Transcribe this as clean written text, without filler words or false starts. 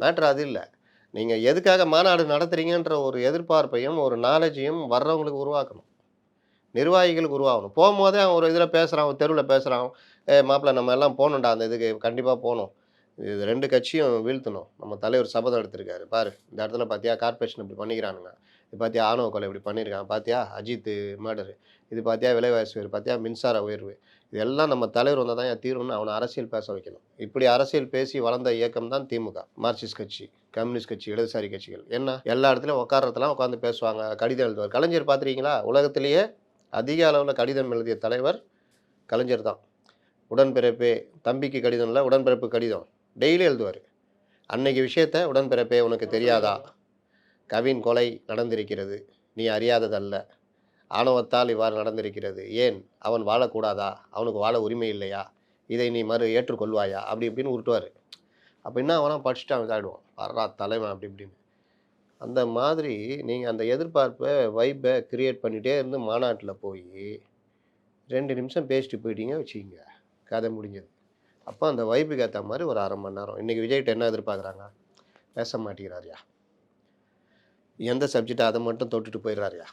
Matter அது இல்ல. நீங்க எதுக்காக மாநாடு நடத்துறீங்கன்ற ஒரு எதிர்பார்ப்பையும், ஒரு நாலேட்ஜையும் வர்றவங்களுக்கு உருவாக்கணும். நிர்வாகிகளுக்கு உருவாகணும். போம்போதே அவன் ஒரு இதில பேசுறான், ஒரு தெருவுல பேசுறான். மாப்பிள நம்ம எல்லாம் போணும்டா அந்த இதுக்கு கண்டிப்பா போணும். இது 2 கட்சியும் வீழ்த்தணும். நம்ம தலைவர் சபதம் எடுத்திருக்காரு. பாரு இந்த இடத்துல பார்த்தியா கார்ப்பரேஷன் இப்படி பண்ணிக்கிறானுங்க. இது பார்த்தியா ஆணவ கொலை இப்படி பண்ணியிருக்கான். பார்த்தியா அஜித் மர்டரு. இது பார்த்தியா விலைவாசி உயர்வு. பார்த்தியா மின்சார உயர்வு. இதெல்லாம் நம்ம தலைவர் வந்தா தான் தீரும்னு அவன அரசியல் பேச வைக்கணும். இப்படி அரசியல் பேசி வளர்ந்த இயக்கம் தான் திமுக. மார்க்சிஸ்ட் கட்சி, கம்யூனிஸ்ட் கட்சி, இடதுசாரி கட்சிகள். என்ன எல்லா இடத்துலயும் உட்கார்றதெல்லாம் உட்கார்ந்து பேசுவாங்க. கடிதம் எழுதுவார். கலைஞர் பார்த்துருக்கீங்களா? உலகத்திலேயே அதிக அளவுல கடிதம் எழுதிய தலைவர் கலைஞர் தான். உடன்பிறப்பே தம்பிக்கு கடிதம் இல்ல, உடன்பிறப்பு கடிதம். டெய்லி எழுதுவாரு. அன்னைக்கு விஷயத்த உடன்பிறப்பே உனக்கு தெரியாதா? கவின் கொலை நடந்திருக்கிறது. நீ அறியாததல்ல. ஆணவத்தால் இவ்வாறு நடந்திருக்கிறது. ஏன்? அவன் வாழக்கூடாதா? அவனுக்கு வாழ உரிமை இல்லையா? இதை நீ ஏற்றுக்கொள்வாயா? அப்படி இப்படின்னு உருட்டுவாரு. அப்ப என்ன அவன்லாம் படிச்சுட்டு அவன் இதாயிடுவான். வர்றா தலைவன் அப்படி இப்படின்னு. அந்த மாதிரி நீங்க அந்த எதிர்பார்ப்ப, வைப்ப கிரியேட் பண்ணிட்டே இருந்து மாநாட்டுல போயி 2 நிமிஷம் பேசிட்டு போயிட்டீங்க வச்சுக்கங்க. கதை முடிஞ்சது. அப்ப அந்த வைப்புக்கு ஏத்த மாரி ஒரு 1/2 மணி நேரம். இன்னைக்கு விஜய்ட்ட என்ன எதிர்பார்க்குறாங்க? பேச மாட்டேங்கிறாருய்யா. எந்த சப்ஜெக்ட் அத மட்டும் தொட்டுட்டு போயிடுறாருய்யா.